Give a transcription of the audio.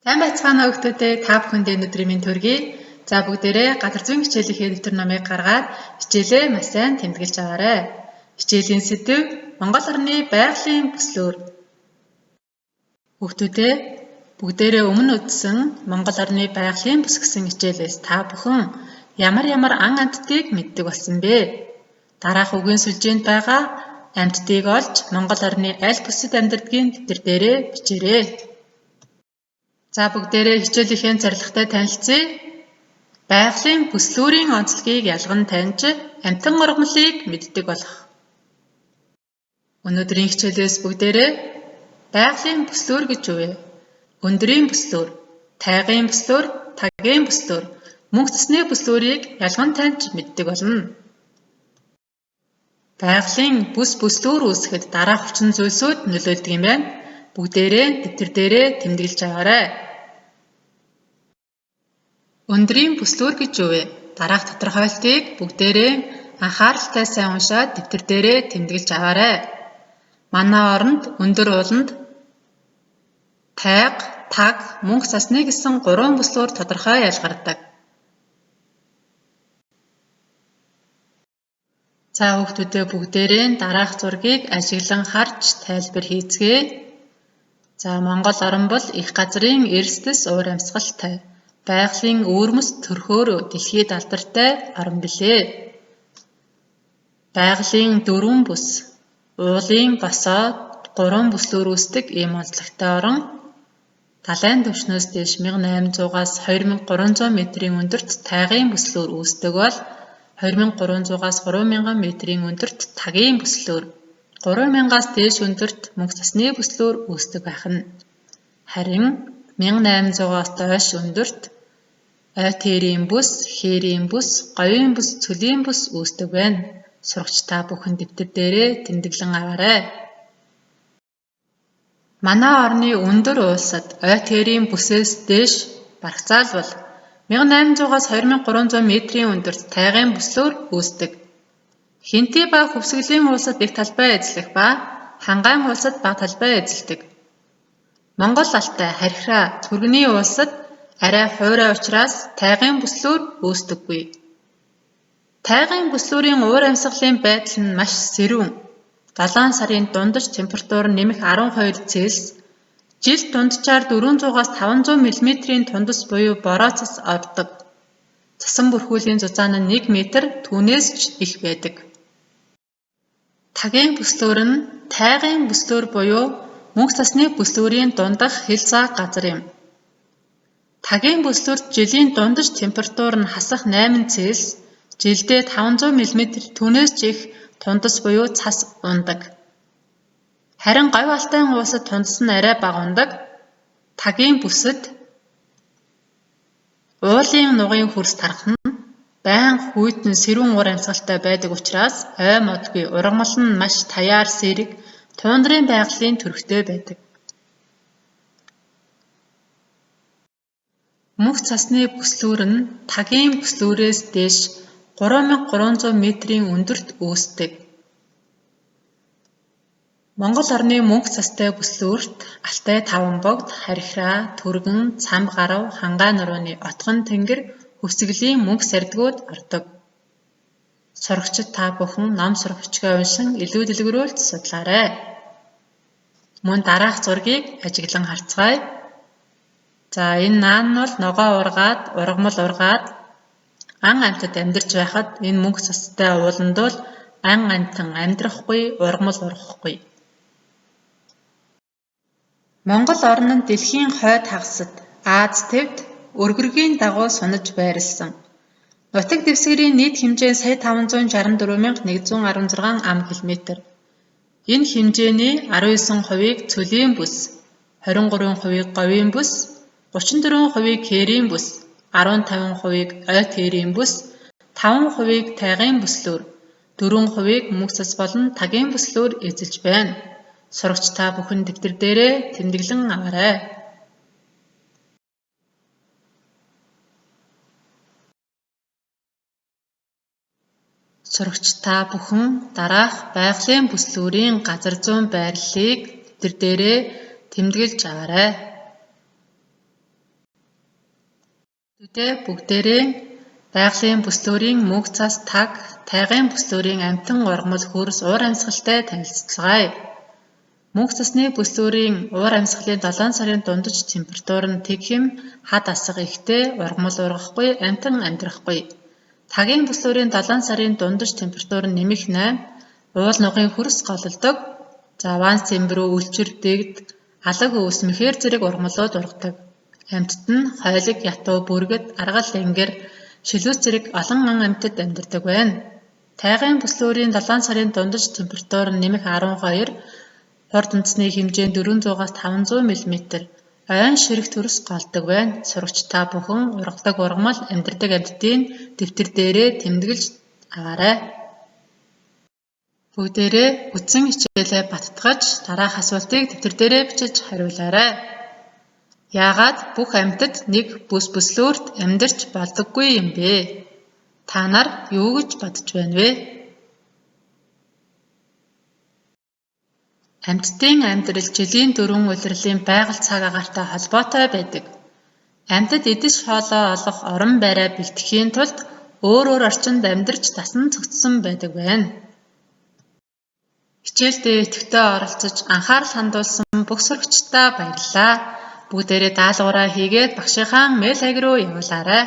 Сайн байцгаана уу хүүхдүүдээ, та бүхэндээ өнөөдрийн минь төргий. За бүгдээрээ газар зүйн хичээлийн дэвтэр номыг гаргаад хичээлээ маш сайн тэмдэглэж аваарай. Хичээлийн сэдэв Монгол орны байгалийн бүслүүр. Хүүхдүүдээ бүгдээрээ өмнө үзсэн Монгол орны байгалийн бүс гэсэн хичээлээс та бүхэн ямар ан амьтдыг мэддэг болсон бэ? Дараах үгийн сүлжээнд байгаа амьтдыг олж Монгол орны аль бүсэд амьдардгийг дэвтэр дээрээ бичээрэй. За бүгдээрээ хичээлийнхээ зорилготой танилцъя. Байгалийн бүслүүрийн онцлогийг ялган таньж, амьтан ургамлыг мэддэг болох. Өнөөдрийн хичээлээс бүгдээрээ байгалийн бүслүүр гэж юу вэ? Өндрийн бүслүүр, тайгын бүслүүр, тагийн бүслүүр, мөнх цэсний бүслүүрийг ялган таньж мэддэг болно. Байгалийн бүслүүр үүсгэхэд дараах хүчин зүйлсүүд нөлөөлдөг юм байна. Бүгдээрээ дэвтэр дээрээ тэмдэглэж аваарай. Өндрийн бүслүүр гэж юу вэ? Дараах тодорхойлтыг бүгдээрээ анхааралтай сайн уншаад дэвтэр дээрээ тэмдэглэж аваарай. Манай оронд өндөр ууланд тайга, таг, мөнх цасны гэсэн 3 бүслүүр тодорхой ялгардаг. За хүүхдүүдээ бүгдээрээ дараах зургийг ажиглан харж тайлбар хийцгээе. За Монгол орн бол их газрын эрсдэс уур амьсгалтай, байгалийн өвөрмөс төрхөөр дэлхийд алдартай орн билээ. Байгалийн 4 бүс, уулын босоод 3 бүслүүр үүсдэг ийм онцлогтой орн. Далайн түвшнээс дээш 1800-аас 2300 метрийн өндөрт тайгын бүслүүр үүсдэг бол 2300-аас 3000 метрийн өндөрт тагийн бүслүүр, 3000-аас дээш өндөрт мөнх цасны бүслүүр үүсдэг байх нь. Харин 1800-аас доош өндөрт ойтерийн бүс, хээрийн бүс, говийн бүс, цөлийн бүс үүсдэг байна. Сурагч та бүхэн дэвтэр дээрээ тэмдэглэн аваарай. Манай орны өндөр улсад ойтерийн бүсээс дээш барагцаалбал 1800-аас 2300 метрийн өндөрт тайгын бүслүүр үүсдэг. Хинти ба хөвсгөлийн улсад их талбай эзлэх ба хангаан улсад бага талбай эзэлдэг. Монгол алтай, харьхраа, түргэний улсад арай хуурай учраас тайгын бүслүүр үүсдэггүй. Тайгын бүслүүрийн уур амьсгалын байдал нь маш сэрүүн. 7 сарын дундаж температур нэмэх 12 Цельс, жилд дунджаар 400-аас 500 мм-ийн тундас буюу бороо цас ордог. Цасан бүрхүүлийн зузаан нь 1 м түүнээс ч их байдаг. Тагийн бүслүүр нь тайгын бүслүүр буюу мөнх цасны бүслүүрийн дундах хэлцаа газар юм. Тагийн бүслүүрт жилийн дундаж температур нь хасах 8 Цельс, жилдээ 500 мм түүнээс ч их тундас буюу цас ундаг. Харин говь алтай улсад тундас нь арай бага ундаг. Тагийн бүсэд уулын нугын хөрс тарах нь байнга хүйтэн сэрүүн уур амьсгалтай байдаг учраас ой модгүй ургамал нь маш таяар сэрэг, туундрын байгалийн төрхтэй байдаг. Мөнх цасны бүслүүр нь тагийн бүслүүрээс дээш 3300 метрийн өндөрт үүсдэг. Монгол орны мөнх цастай бүслүүрт Алтай таван богд, харьхраа, түргэн, цам гарав, хангаан нурууны отгон тэнгэр, хөвсгөлийн мөнх сардгууд ордог. Сурагчид та бүхэн ном сурах бичгээ уншин илүү дэлгэрүүлж судлаарай. Мөн дараах зургийг ажиглан харцгаая. За энэ наан нь бол ногоо ургаад, ургамал ургаад ан амьтад амьдарч байхад энэ мөнх цастай ууланд бол ан амьтан амьдрахгүй, ургамал ургахгүй. Монгол орн нь дэлхийн хойд хагасад Аз тивд өргөргийн дагуу сунаж байрласан. Нутаг дэвсгэрийн нийт хэмжээ сая 564,116 ам км. Энэ хэмжээний 19%-ийг цөлийн бүс, 23%-ийг говийн бүс, 34%-ийг хээрийн бүс, 15%-ийг ойтерийн бүс, 5%-ийг тайгын бүслүүр, 4%-ийг мөнх цас болон тагийн бүслүүр эзэлж байна. Сурагч та бүхэн дэвтэр дээрээ тэмдэглэн аваарай. Сурагч та бүхэн дараах байгалийн бүслүүрийн газар зүйн байрлалыг дэвтэр дээрээ тэмдэглэж аваарай. Үдээ бүгдээрээ байгалийн бүслүүрийн мөнх цас таг, тайгын бүслүүрийн амьтан ургамал хөрс уур амьсгалтай танилцуулгаая. Мөнх цасны бүслүүрийн уур амьсгалын 7 сарын дундаж температур нь тэгхэм хад асга ихтэй ургамал ургахгүй амьтан амьдрахгүй. Тагийн бүслүүрийн 7 сарын дундаж температур нь нэмэх 8, уул нугын хөрс гололдог, заваанс цэмбэрүү үлчир дэгд, алаг өвс мэхээр зэрэг ургамлууд ургадаг. Амьтад нь хойлог, ятуу, бүргэд, аргал, энгэр, шилүүс зэрэг олон ан амьтад амьдардаг байна. Тайгын бүслүүрийн 7 сарын дундаж температур нь нэмэх 12, хурд үндэсний хэмжээ 400-аас 500 мм, ойн ширэг төрс голдог байна. Сурагч та бүхэн ургадаг ургамал амьдардаг амьтдын дэвтэр дээрээ тэмдэглэж аваарай. Бүгдээрээ үтсэн хичээлээ баттгаж дараах асуултыг дэвтэр дээрээ бичиж хариулаарай. Яагаад бүх амьтад нэг бүс бүслүүрт амьдарч болдоггүй юм бэ? Та нар юу гэж бодож байна вэ? Амьтдын амьдрал жилийн 4 улирлын байгаль цаг агаартай холбоотой байдаг. Амьтад идэж хоолоо олох орон байраа бэлтгэхийн тулд өөр орчинд амьдарч дасан цогцсон байдаг байна. Хичээлдээ идэвхтэй оролцож анхаарал хандуулсан бүх сурагчдаа баярлалаа. Бүгдээрээ даалгавраа хийгээд багшийнхаа мэйл аяг руу явуулаарай.